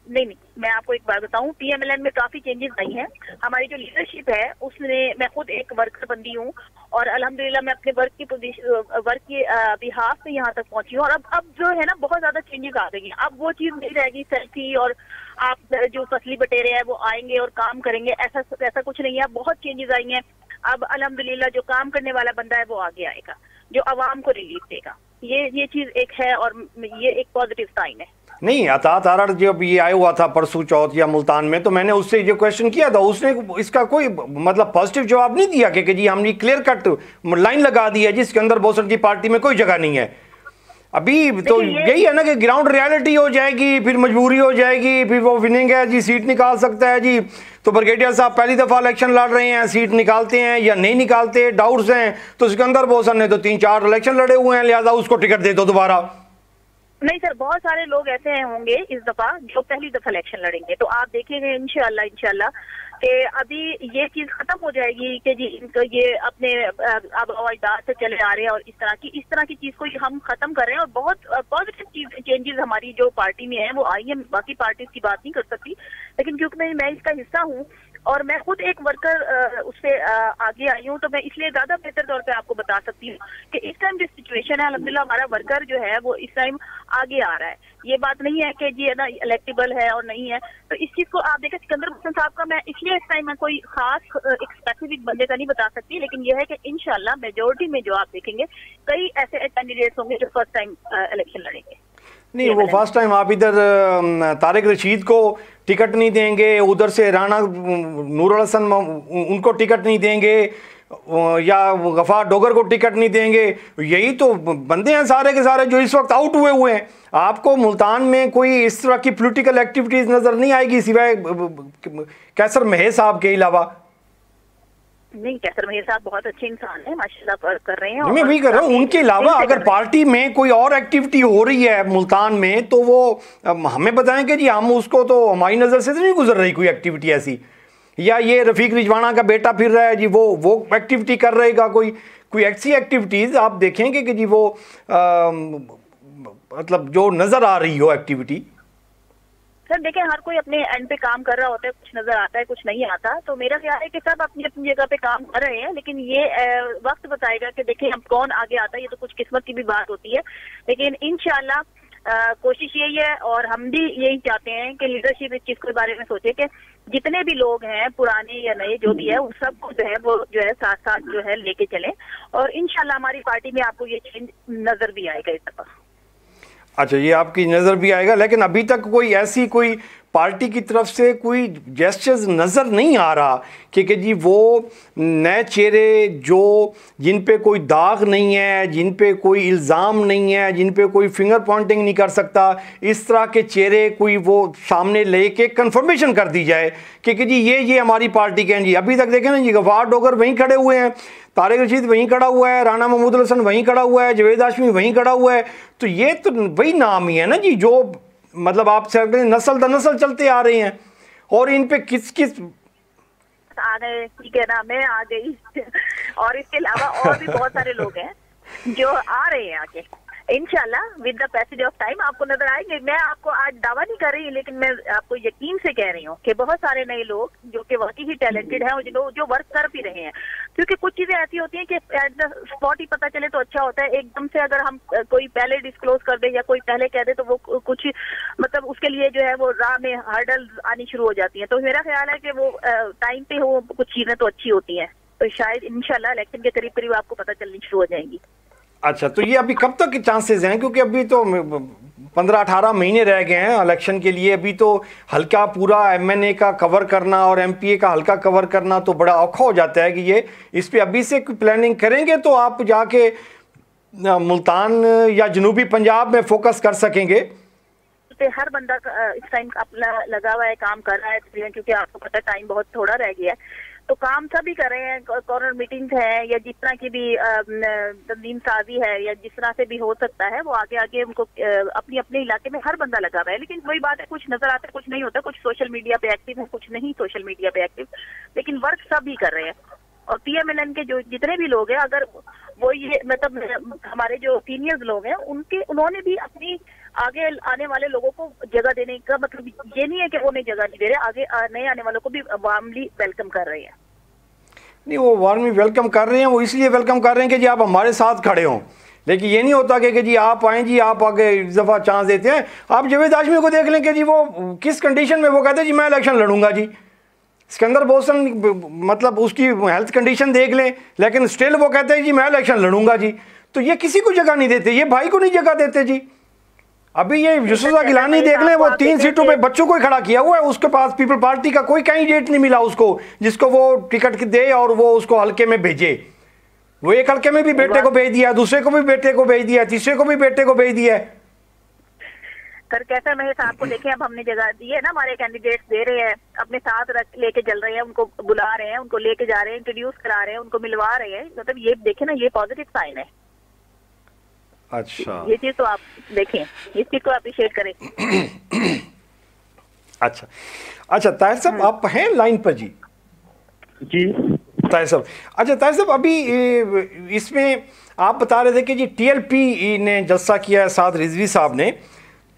नहीं मैं आपको एक बात बताऊं, PMLN में काफी चेंजेस आई हैं। हमारी जो लीडरशिप है उसने, मैं खुद एक वर्कर बंदी हूँ और अल्हम्दुलिल्लाह मैं अपने वर्क के बिहाफ से यहाँ तक पहुंची हूँ और अब जो है ना बहुत ज्यादा चेंजेस आ गई हैं। अब वो चीज नहीं रहेगी सेल्फी और आप जो फसली बटेरे हैं वो आएंगे और काम करेंगे, ऐसा कुछ नहीं है। अब बहुत चेंजेस आई हैं, अब अल्हम्दुलिल्लाह जो काम करने वाला बंदा है वो आगे आएगा। जो आवाम को रिलीफ देगा। ये चीज एक है और ये एक पॉजिटिव साइन है। नहीं, अतात आरड़ जब ये आया हुआ था परसों चौथ या मुल्तान में, तो मैंने उससे ये क्वेश्चन किया था, उसने इसका कोई मतलब पॉजिटिव जवाब नहीं दिया कि जी हमने क्लियर कट लाइन लगा दी है जिसके अंदर बोसन की पार्टी में कोई जगह नहीं है। अभी तो यही है ना कि ग्राउंड रियलिटी हो जाएगी, फिर मजबूरी हो जाएगी, फिर वो विनिंग है जी, सीट निकाल सकता है जी। तो ब्रिगेडियर साहब पहली दफ़ा इलेक्शन लड़ रहे हैं, सीट निकालते हैं या नहीं निकालते, डाउट्स हैं। तो सिकंदर बोसन ने तो 3-4 इलेक्शन लड़े हुए हैं, लिहाजा उसको टिकट दे दो दोबारा। नहीं सर, बहुत सारे लोग ऐसे होंगे इस दफा जो पहली दफा इलेक्शन लड़ेंगे, तो आप देखेंगे इंशाल्लाह कि अभी ये चीज खत्म हो जाएगी कि जी इनको ये अपने आबाद से चले आ रहे हैं और इस तरह की चीज को हम खत्म कर रहे हैं। और बहुत पॉजिटिव चेंजेस हमारी जो पार्टी में है वो आई है। बाकी पार्टीज की बात नहीं कर सकती, लेकिन क्योंकि मैं इसका हिस्सा हूँ और मैं खुद एक वर्कर उससे आगे आई हूँ, तो मैं इसलिए ज्यादा बेहतर तौर पे आपको बता सकती हूँ कि इस टाइम जो सिचुएशन है अल्हम्दुलिल्लाह हमारा वर्कर जो है वो इस टाइम आगे आ रहा है। ये बात नहीं है कि जी है ना इलेक्टेबल है और नहीं है। तो इस चीज को आप देखें, सिकंदर बोसन साहब का मैं इसलिए इस टाइम मैं कोई खास एक स्पेसिफिक बंदे का नहीं बता सकती, लेकिन यह है कि इंशाल्लाह मेजोरिटी में जो आप देखेंगे कई ऐसे कैंडिडेट्स होंगे जो फर्स्ट टाइम इलेक्शन लड़ेंगे। नहीं, वो फर्स्ट टाइम आप इधर तारिक रशीद को टिकट नहीं देंगे, उधर से राणा नूरुल हसन उनको टिकट नहीं देंगे, या गफार डोगर को टिकट नहीं देंगे। यही तो बंदे हैं सारे के सारे जो इस वक्त आउट हुए हैं। आपको मुल्तान में कोई इस तरह की पॉलिटिकल एक्टिविटीज नजर नहीं आएगी सिवाय कैसर महेश साहब के अलावा। नहीं, कैसर महेश साहब बहुत अच्छे इंसान हैं, माशाल्लाह कर रहे हैं। मैं वही कर रहा हूँ, उनके अलावा अगर पार्टी में कोई और एक्टिविटी हो रही है मुल्तान में तो वो हमें बताएंगे जी, हम उसको तो हमारी नज़र से तो नहीं गुजर रही कोई एक्टिविटी ऐसी। या ये रफ़ीक रिजवाना का बेटा फिर रहा है जी, वो एक्टिविटी कर रहेगा, कोई ऐसी एक्टिविटीज़ आप देखेंगे कि जी वो मतलब जो नज़र आ रही हो एक्टिविटी। सर देखें, हर कोई अपने एंड पे काम कर रहा होता है, कुछ नजर आता है कुछ नहीं आता। तो मेरा ख्याल है कि सब अपनी अपनी जगह पे काम कर रहे हैं, लेकिन ये वक्त बताएगा कि देखें हम कौन आगे आता है। ये तो कुछ किस्मत की भी बात होती है, लेकिन इंशाल्लाह कोशिश यही है और हम भी यही चाहते हैं कि लीडरशिप इस चीज के बारे में सोचे कि जितने भी लोग हैं पुराने या नए जो भी है उन सबको जो है वो जो है साथ साथ जो है लेके चलें, और इंशाल्लाह हमारी पार्टी में आपको ये चेंज नजर भी आएगा इस दफा। अच्छा, ये आपकी नज़र भी आएगा, लेकिन अभी तक कोई ऐसी कोई पार्टी की तरफ से कोई जेस्चर्स नज़र नहीं आ रहा कि जी वो नए चेहरे जो जिन पे कोई दाग नहीं है, जिन पे कोई इल्ज़ाम नहीं है, जिन पे कोई फिंगर पॉइंटिंग नहीं कर सकता, इस तरह के चेहरे कोई वो सामने लेके कंफर्मेशन कर दी जाए कि जी ये हमारी पार्टी के हैं जी। अभी तक देखें ना जी, गफार डोगर वहीं खड़े हुए हैं, तारिक रशीद वहीं खड़ा हुआ है, राना महमूद हसन वहीं खड़ा हुआ है, जावेद हाशमी वहीं खड़ा हुआ है। तो ये तो वही नाम ही है ना जी जो मतलब आप नस्ल दर नस्ल चलते आ रहे हैं। और इन पे किस आ गए, ठीक है ना, मैं आ गई और इसके अलावा और भी बहुत सारे लोग हैं जो आ रहे हैं आगे। इंशाल्लाह with the passage of time आपको नजर आएंगे। मैं आपको आज दावा नहीं कर रही, लेकिन मैं आपको यकीन से कह रही हूँ कि बहुत सारे नए लोग जो कि वाकई ही टैलेंटेड हैं और जो वर्क कर भी रहे हैं। क्योंकि कुछ चीजें ऐसी होती हैं कि एट द स्पॉट ही पता चले तो अच्छा होता है। एकदम से अगर हम कोई पहले डिस्क्लोज कर दे या कोई पहले कह दे तो वो कुछ मतलब उसके लिए जो है वो राह में हर्डल आनी शुरू हो जाती है। तो मेरा ख्याल है कि वो टाइम पे हो कुछ चीजें तो अच्छी होती हैं, तो शायद इंशाल्लाह इलेक्शन के करीब करीब आपको पता चलनी शुरू हो जाएंगी। अच्छा, तो ये अभी कब तक के चांसेस हैं, क्योंकि अभी तो 15-18 महीने रह गए हैं इलेक्शन के लिए। अभी तो हल्का पूरा MNA का कवर करना और MPA का हल्का कवर करना तो बड़ा औखा हो जाता है कि ये इस पे अभी से प्लानिंग करेंगे तो आप जाके मुल्तान या जनूबी पंजाब में फोकस कर सकेंगे। पे हर बंदा इस टाइम अपना लगा हुआ है, काम कर रहा है, क्योंकि आपको पता है टाइम बहुत थोड़ा रह गया है। तो काम सभी कर रहे हैं, कॉर्नर मीटिंग्स हैं या जिस तरह की भी तंजीम साजी है या जिस तरह से भी हो सकता है वो आगे आगे उनको अपने अपने इलाके में हर बंदा लगा हुआ है। लेकिन वही बात है, कुछ नजर आता है कुछ नहीं होता, कुछ सोशल मीडिया पे एक्टिव है कुछ नहीं सोशल मीडिया पे एक्टिव, लेकिन वर्क सभी कर रहे हैं। और PMLN के जो जितने भी लोग हैं, अगर वो ये मतलब हमारे जो सीनियर्स लोग हैं उन्होंने भी अपनी आगे आने वाले लोगों को जगह देने का मतलब ये नहीं है कि वो उन्हें जगह नहीं दे रहे, आगे नए आने वालों को भी वार्मली वेलकम कर रहे हैं। नहीं, वो वार्मली वेलकम कर रहे हैं, वो इसलिए वेलकम कर रहे हैं कि जी आप हमारे साथ खड़े हों। लेकिन ये नहीं होता कि जी आप आएँ जी आप आगे इस दफ़ा चांस देते हैं। आप जावेद हाशमी को देख लें कि जी वो किस कंडीशन में वो कहते हैं जी मैं इलेक्शन लड़ूंगा जी। सिकंदर बोसन मतलब उसकी हेल्थ कंडीशन देख लें, लेकिन स्टिल वो कहते हैं जी मैं इलेक्शन लड़ूंगा जी। तो ये किसी को जगह नहीं देते, ये भाई को नहीं जगह देते जी। अभी ये यूसुफ गिलानी देख लें, वो 3 सीटों पे बच्चों को ही खड़ा किया हुआ है, उसके पास पीपल पार्टी का कोई कैंडिडेट नहीं मिला उसको जिसको वो टिकट दे और वो उसको हल्के में भेजे। वो एक हल्के में भी बेटे को भेज दिया, दूसरे को भी बेटे को भेज दिया, तीसरे को भी बेटे को भेज दिया। सर कैसा महेश साहब को देखें, अब हमने जगह दी है ना, हमारे कैंडिडेट्स दे रहे हैं, अपने साथ रख लेके चल रहे हैं, उनको बुला रहे हैं, उनको लेके जा रहे हैं, इंट्रोड्यूस करा रहे हैं, उनको मिलवा रहे हैं, मतलब ये देखें ना, ये पॉजिटिव साइन है। अच्छा, ये चीज तो आप देखें, इस चीज को अप्रिशिएट करें। अच्छा अच्छा, ताहिर साहब आप हैं लाइन पर जी? जी ताहिर साहब, अच्छा ताहिर साहब, अभी इसमें आप बता रहे थे कि जी TLP ने जलसा किया है साथ रिजवी साहब ने,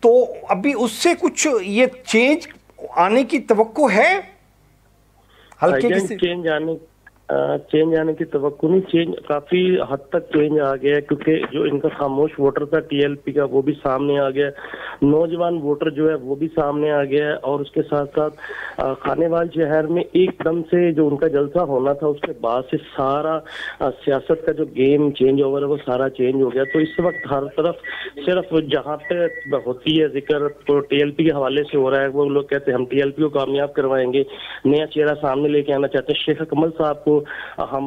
तो अभी उससे कुछ ये चेंज आने की तवक्को है? हल्के चेंज आने की तवक्को नहीं, चेंज काफी हद तक चेंज आ गया है, क्योंकि जो इनका खामोश वोटर था TLP का वो भी सामने आ गया, नौजवान वोटर जो है वो भी सामने आ गया है, और उसके साथ साथ खानेवाल शहर में एकदम से जो उनका जलसा होना था उसके बाद से सारा सियासत का जो गेम चेंज ओवर है वो सारा चेंज हो गया। तो इस वक्त हर तरफ सिर्फ जहाँ पे होती है जिक्र तो TLP के हवाले से हो रहा है, वो लोग कहते हैं हम TLP को कामयाब करवाएंगे, नया चेहरा सामने लेके आना चाहते हैं, शेख कमल साहब को हम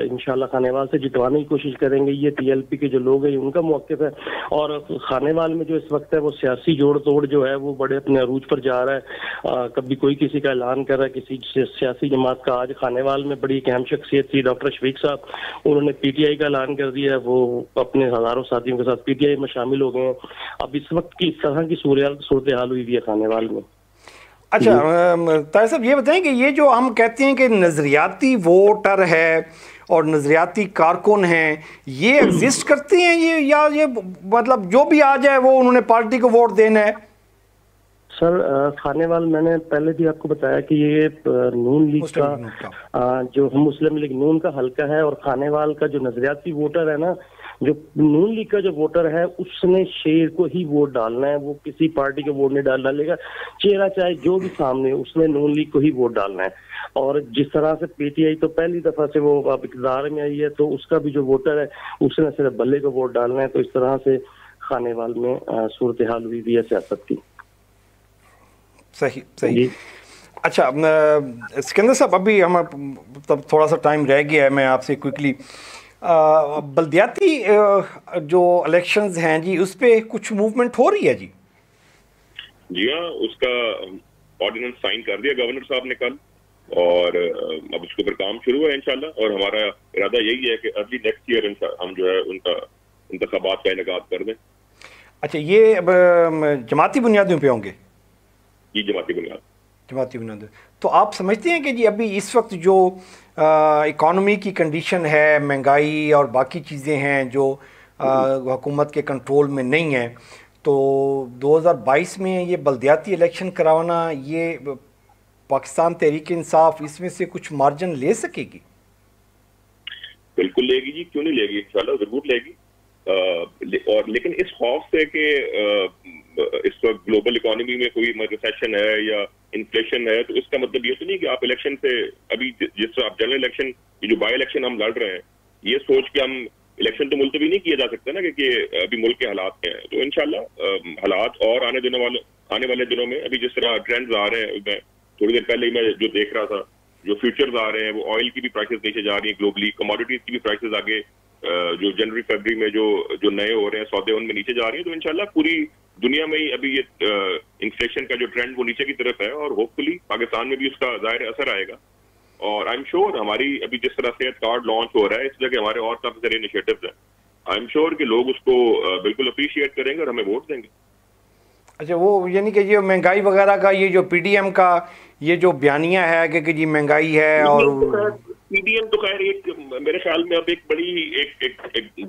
इंशाल्लाह खानेवाल से जितवाने की कोशिश करेंगे। ये TLP के जो लोग हैं उनका मौक़िफ़ है, और खानेवाल में जो इस वक्त है वो सियासी जोड़ तोड़ जो है वो बड़े अपने अरूज पर जा रहा है। कभी कोई किसी का ऐलान कर रहा है किसी सियासी जमात का। आज खानेवाल में बड़ी एक अहम शख्सियत थी डॉक्टर शफीक साहब, उन्होंने PTI का ऐलान कर दिया है, वो अपने हजारों साथियों के साथ PTI में शामिल हो गए हैं। अब इस वक्त की इस तरह की सूरत हाल हुई है खानेवाल में। अच्छा ताहिर साहब, ये बताएं कि ये जो हम कहते हैं कि नज़रियाती वोटर है और नज़रियाती कारकुन हैं, ये एग्जिस्ट करते हैं ये, या ये मतलब जो भी आ जाए वो उन्होंने पार्टी को वोट देना है? सर खानेवाल मैंने पहले भी आपको बताया कि ये नून लीग का जो मुस्लिम लीग नून का हल्का है, और खानेवाल का जो नजरियाती वोटर है ना, जो नून लीग का जो वोटर है उसने शेर को ही वोट डालना है, वो किसी पार्टी को वोट नहीं डालेगा, चेहरा चाहे जो भी सामने हो उसने नून लीग को ही वोट डालना है। और जिस तरह से PTI तो पहली दफा से वो अब इक़्तिदार में आई है, तो उसका भी जो वोटर है उसने सिर्फ बल्ले को वोट डालना है। तो इस तरह से खानेवाल में सूरत हाल हुई भी है सियासत की। सही सही। अच्छा सिकंदर साहब, अभी हम तब थोड़ा सा टाइम रह गया है, मैं आपसे क्विकली बल्दियाती जो इलेक्शंस हैं जी, उस पर कुछ मूवमेंट हो रही है जी? जी हाँ, उसका ऑर्डिनेंस साइन कर दिया गवर्नर साहब ने कल, और अब उसके ऊपर काम शुरू है इंशाल्लाह। और हमारा इरादा यही है कि अर्ली नेक्स्ट ईयर हम जो है उनका इंतखाबात का इनेकाद कर दें। अच्छा, ये अब जमाती बुनियादों पे होंगे? जी, जमाती बुनियाद। तो आप समझते हैं कि जी अभी इस वक्त जो इकॉनमी की कंडीशन है, महंगाई और बाकी चीज़ें हैं जो हुकूमत के कंट्रोल में नहीं है, तो 2022 में ये बल्दियाती इलेक्शन करवाना, ये पाकिस्तान तहरीक इंसाफ इसमें से कुछ मार्जिन ले सकेगी? बिल्कुल लेगी जी, क्यों नहीं लेगी, इंशाल्लाह जरूर लेगी। और लेकिन इस खौफ से कि इस वक्त ग्लोबल इकोनॉमी में कोई रिसेशन है या इन्फ्लेशन है, तो इसका मतलब ये तो नहीं कि आप इलेक्शन से अभी जिस आप जनरल इलेक्शन, ये जो बाई इलेक्शन हम लड़ रहे हैं, ये सोच के हम इलेक्शन तो मुलतवी नहीं किया जा सकता ना कि अभी मुल्क के हालात क्या हैं। तो इंशाल्लाह हालात और आने वाले दिनों में, अभी जिस तरह ट्रेंड्स आ रहे हैं, मैं थोड़ी देर पहले ही मैं जो देख रहा था, जो फ्यूचर्स आ रहे हैं, वो ऑयल की भी प्राइसेस नीचे जा रही है ग्लोबली, कमोडिटीज की भी प्राइसेस आगे जो जनवरी फरवरी में जो नए हो रहे हैं सौदे उनमें नीचे जा रही है। तो इंशाल्लाह पूरी दुनिया में ही अभी ये इन्फ्लेशन का जो ट्रेंड वो नीचे की तरफ है, और होपफुली पाकिस्तान में भी उसका जाहिर असर आएगा। और आई एम श्योर हमारी अभी जिस तरह सेहत कार्ड लॉन्च हो रहा है, इस जगह हमारे और काफी सारे इनिशिएटिव्स हैं, आई एम श्योर कि लोग उसको बिल्कुल अप्रिशिएट करेंगे और हमें वोट देंगे। अच्छा, वो यानी कि ये महंगाई वगैरह का ये जो PDM का ये जो बयानिया है कि जी महंगाई है, और PDM तो खैर एक मेरे ख्याल में अब एक बड़ी एक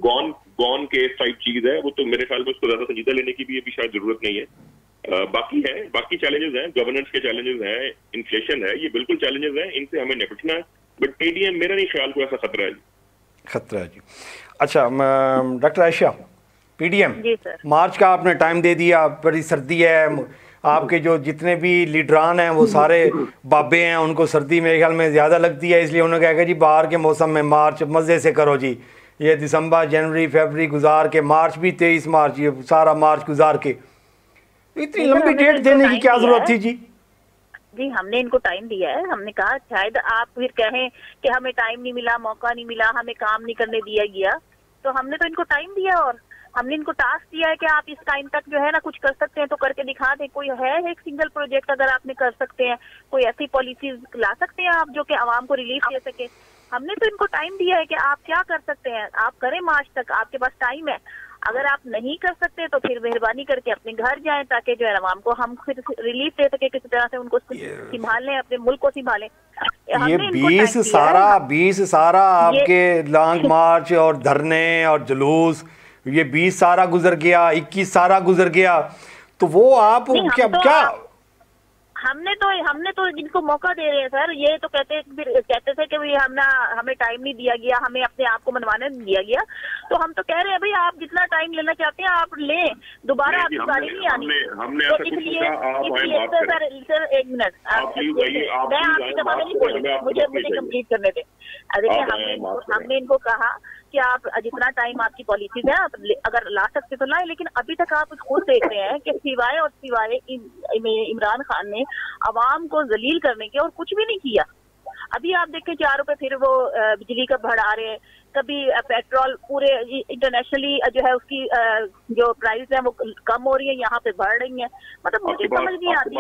गॉन केस टाइप चीज है, वो तो मेरे ख्याल में उसको ज्यादा संजीदा लेने की भी अभी शायद जरूरत नहीं है। बाकी चैलेंजेस हैं, गवर्नेंस के चैलेंजेस हैं, इन्फ्लेशन है, ये बिल्कुल चैलेंजेस हैं, इनसे हमें निपटना है। बट PDM मेरा नहीं ख्याल कोई ऐसा खतरा है जी। अच्छा डॉक्टर आयशा, PDM मार्च का आपने टाइम दे दिया, बड़ी सर्दी है, आपके जो जितने भी लीडरान हैं वो सारे बाबे हैं, उनको सर्दी मेरे ख्याल में ज़्यादा लगती है, इसलिए उन्होंने कहा कि जी बाहर के मौसम में मार्च मज़े से करो जी, ये दिसंबर, जनवरी, फरवरी गुजार के, मार्च भी 23 मार्च, ये सारा मार्च गुजार के, इतनी लंबी डेट देने की क्या जरूरत थी जी? जी हमने इनको टाइम दिया है। हमने कहा शायद आप फिर कहें कि हमें टाइम नहीं मिला, मौका नहीं मिला, हमें काम नहीं करने दिया गया, तो हमने तो इनको टाइम दिया और हमने इनको टास्क दिया है कि आप इस टाइम तक जो है ना कुछ कर सकते हैं तो करके दिखा दें। कोई है एक सिंगल प्रोजेक्ट अगर आपने कर सकते हैं, कोई ऐसी पॉलिसीज ला सकते हैं आप जो कि आवाम को रिलीफ दे सके। हमने तो इनको टाइम दिया है कि आप क्या कर सकते हैं, आप करें मार्च तक, आपके पास टाइम है। अगर आप नहीं कर सकते तो फिर मेहरबानी करके अपने घर जाएं ताकि जो है आवाम को हम फिर रिलीफ दे सके, किसी तरह से उनको संभालें, अपने मुल्क को संभालें। ये 20 सारा आपके लॉन्ग मार्च और धरने और जुलूस, ये 20 सारा गुजर गया, 21 सारा गुजर गया, तो वो आप क्या हमने तो जिनको मौका दे रहे हैं सर, ये तो कहते थे कि भाई हमें टाइम नहीं दिया गया, हमें अपने आप को मनवाने नहीं दिया गया। तो हम तो कह रहे हैं भाई आप जितना टाइम लेना चाहते हैं आप लें, दोबारा आपकी बारी नहीं आनी। तो इसलिए सर एक मिनट, मैं आपकी जमाने नहीं बोली, मुझे कंप्लीट करने दें। देखिए हमने इनको कहा कि आप जितना टाइम आपकी पॉलिसीज है आप अगर ला सकते तो लाए, लेकिन अभी तक आप खुद देख रहे हैं कि सिवाय इमरान खान ने अवाम को जलील करने के और कुछ भी नहीं किया। अभी आप देखें 4 रुपए फिर वो बिजली का बढ़ा रहे हैं, कभी पेट्रोल पूरे इंटरनेशनली जो है उसकी जो प्राइस है वो कम हो रही है, यहाँ पे बढ़ रही है। मतलब मुझे समझ नहीं आती।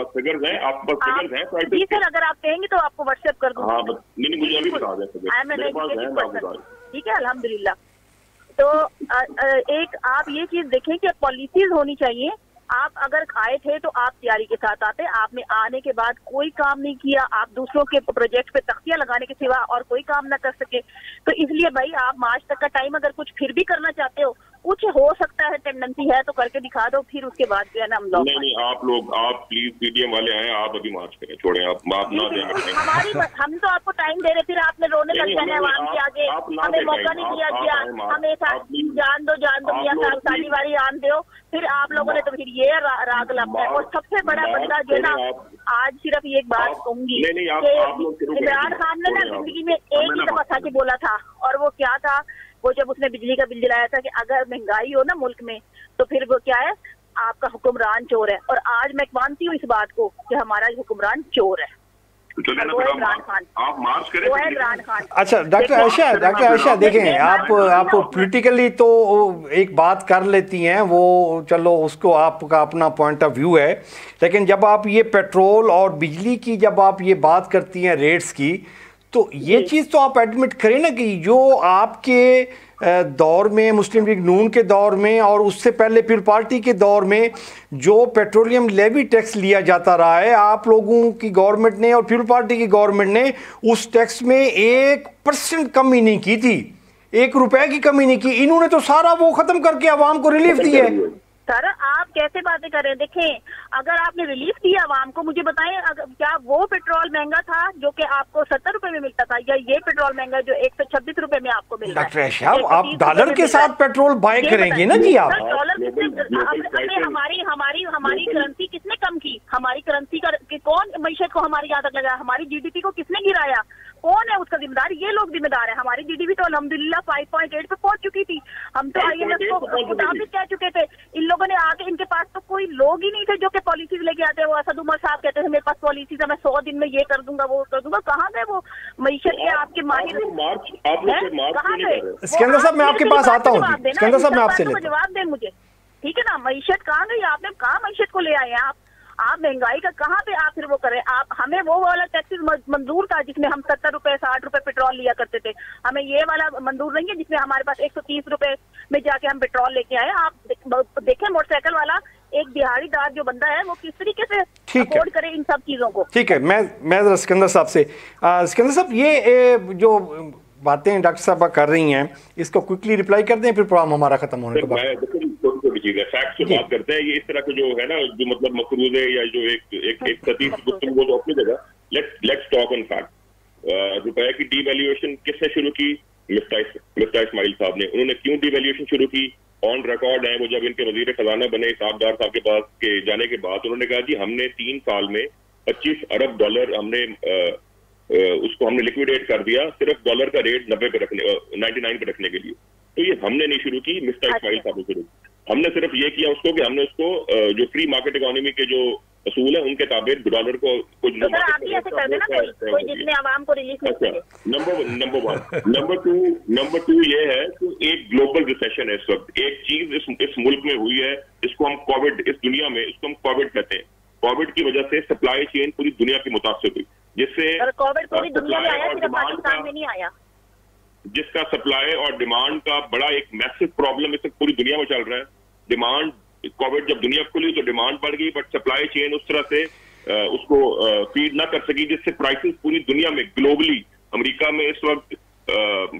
जी सर अगर आप कहेंगे तो आपको व्हाट्सएप कर दूंगा। ठीक है अल्हम्दुलिल्लाह। तो एक आप ये चीज देखें कि पॉलिसीज होनी चाहिए। आप अगर आए थे तो आप तैयारी के साथ आते, आपने आने के बाद कोई काम नहीं किया, आप दूसरों के प्रोजेक्ट पे तख्तियां लगाने के सिवा और कोई काम ना कर सके। तो इसलिए भाई आप मार्च तक का टाइम अगर कुछ फिर भी करना चाहते हो, कुछ हो सकता है टेंडेंसी है तो करके दिखा दो, फिर उसके बाद जो है ना हम लोग नहीं आप प्लीज पीडीएम वाले आए, आप अभी मार्च करें, छोड़े आप ना हम तो आपको टाइम दे रहे, फिर आपने रोने लग जाना आवाम के आगे, हमें मौका नहीं दिया गया, हमें जान दो मियां साहब साली वाली आन दो। फिर आप लोगों ने तो फिर ये राग लगा। और सबसे बड़ा बंदा जो है ना, आज सिर्फ एक बात कहूंगी, इमरान खान ने ना जिंदगी में एक ही दफा था कि बोला था, और वो क्या था, वो जब उसने बिजली का बिल दिलाया था कि अगर महंगाई हो ना मुल्क में तो फिर वो क्या है, आपका हुक्मरान चोर है। और आज मैं मानती हूँ इस बात को कि हमारा हुक्मरान चोर है, वो है इमरान खान, वो है इमरान खान। अच्छा डॉक्टर आयशा देखें, आप पॉलिटिकली तो एक बात कर लेती हैं, वो चलो उसको आपका अपना पॉइंट ऑफ व्यू है, लेकिन जब आप ये पेट्रोल और बिजली की जब आप ये बात करती हैं रेट्स की, तो ये चीज़ तो आप एडमिट करें ना कि जो आपके दौर में, मुस्लिम लीग नून के दौर में और उससे पहले फिर पार्टी के दौर में जो पेट्रोलियम लेवी टैक्स लिया जाता रहा है, आप लोगों की गवर्नमेंट ने और फिर पार्टी की गवर्नमेंट ने उस टैक्स में 1% कमी नहीं की थी, 1 रुपए की कमी नहीं की। इन्होंने तो सारा वो खत्म करके आवाम को रिलीफ दिया है। सर आप कैसे बातें कर रहे हैं? देखें अगर आपने रिलीफ दिया आवाम को, मुझे बताएं क्या वो पेट्रोल महंगा था जो कि आपको 70 रुपए में मिलता था, या ये पेट्रोल महंगा जो 126 रुपए में आपको मिल रहा है? डॉक्टर साहब आप डॉलर के साथ पेट्रोल बाय करेंगे ना जी? आप डॉलर हमारी करेंसी किसने कम की? हमारी करेंसी का कौन मीशत को हमारे यहाँ तक लगाया? हमारी जीडीपी को किसने गिराया? कौन है उसका जिम्मेदार? ये लोग जिम्मेदार है। हमारी जीडीपी तो अल्हम्दुलिल्लाह 5.8 पे पहुंच चुकी थी। हम तो IMF को मुताबिक कह चुके थे। इन लोगों ने आके, इनके पास तो कोई लोग ही नहीं थे जो कि पॉलिसीज लेके आते हैं। वो असद उमर साहब कहते थे मेरे पास पॉलिसीज है, मैं 100 दिन में ये कर दूंगा वो कर दूंगा। कहाँ गए वो मईशत के आपके माहिर? कहाँ गए? सिकंदर साहब मैं आपके पास आता हूँ। सिकंदर साहब मैं आपसे जवाब दें मुझे, ठीक है ना? मईशत कहाँ गई? आपने कहाँ मईशत को ले आए हैं आप महंगाई का कहाँ पे आप फिर वो करें? आप हमें वो वाला टैक्सेस मंजूर था जिसमें हम 70 रुपए 60 रुपए पेट्रोल लिया करते थे। हमें ये वाला मंजूर नहीं है जिसमें हमारे पास 130 रुपए में जाके हम पेट्रोल लेके आए। आप देखें मोटरसाइकिल वाला एक दिहाड़ीदार जो बंदा है वो किस तरीके से अफोर्ड करे इन सब चीजों को। ठीक है, मैं सिकंदर साहब से, सिकंदर साहब ये जो बातें डॉक्टर साहब कर रही हैं इसको क्विकली रिप्लाई कर दें, फिर प्रोग्राम हमारा खत्म होने के बाद। चीज है, फैक्ट से बात करते हैं। ये इस तरह के जो है ना, जो मतलब मकरूज है या जो एक सतीश गुफ्तगू वो जो अपनी जगह, लेट्स टॉक ऑन फैक्ट। रुपए की डीवैल्यूएशन किसने शुरू की? मिफ्ता इस्माइल साहब ने। उन्होंने क्यों डीवैल्यूएशन शुरू की? ऑन रिकॉर्ड है वो, जब इनके वजीर खजाना बने हिसाबदार साहब के पास के जाने के बाद उन्होंने कहा जी हमने 3 साल में 25 अरब डॉलर हमने उसको हमने लिक्विडेट कर दिया, सिर्फ डॉलर का रेट 99 पे रखने के लिए। तो ये हमने नहीं शुरू की, मिस्टर इस्माइल साहब ने शुरू की। हमने सिर्फ ये किया उसको कि हमने उसको जो फ्री मार्केट इकोनॉमी के जो असूल है उनके ताबे डॉलर को कुछ तो सर आप भी ऐसे कर देना, कोई जितने आवाम को रिलीफ मिल सके। Number one. नंबर टू ये है कि एक ग्लोबल रिसेशन है इस वक्त। एक चीज इस मुल्क में हुई है, इसको हम कोविड, इस दुनिया में इसको हम कोविड कहते हैं। कोविड की वजह से सप्लाई चेन पूरी दुनिया की मुतासिर हुई, जिससे कोविड पूरी दुनिया में आया, सिर्फ पाकिस्तान में नहीं आया, जिसका सप्लाई और डिमांड का बड़ा एक मैसिव प्रॉब्लम इस पूरी दुनिया में चल रहा है। डिमांड, कोविड जब दुनिया खुली तो डिमांड बढ़ गई, बट सप्लाई चेन उस तरह से उसको फीड ना कर सकी, जिससे प्राइसेस पूरी दुनिया में ग्लोबली, अमेरिका में इस वक्त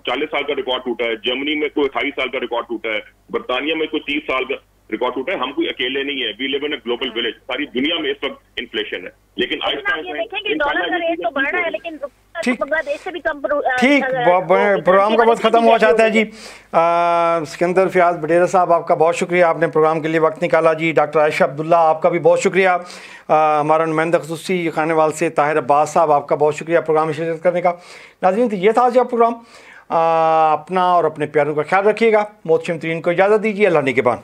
40 साल का रिकॉर्ड टूटा है, जर्मनी में कोई 28 साल का रिकॉर्ड टूटा है, बरतानिया में कोई 30 साल का रिकॉर्ड टूटा है। हम कोई अकेले नहीं है, we live in a global village. सारी दुनिया में इस वक्त इन्फ्लेशन है, लेकिन डॉलर का रेट तो बढ़ रहा है, लेकिन ठीक बांग्लादेश से भी कम। ठीक, प्रोग्राम का वक्त ख़त्म हुआ चाहता है जी। सिकंदर फयाज बडेरा साहब, आपका बहुत शुक्रिया, आपने प्रोग्राम के लिए वक्त निकाला जी। डॉक्टर आयशा अब्दुल्ला, आपका भी बहुत शुक्रिया। हमारा नुमाइंदा ख़ुसूसी खानेवाल से ताहिर अब्बास साहब, आपका बहुत शुक्रिया प्रोग्राम में शिरकत करने का। नाज़रीन, तो ये था आज का प्रोग्राम। अपना और अपने प्यारों का ख्याल रखिएगा। मोहतरम तरीन को इजाज़त दीजिए। अल्लाह निगहबान।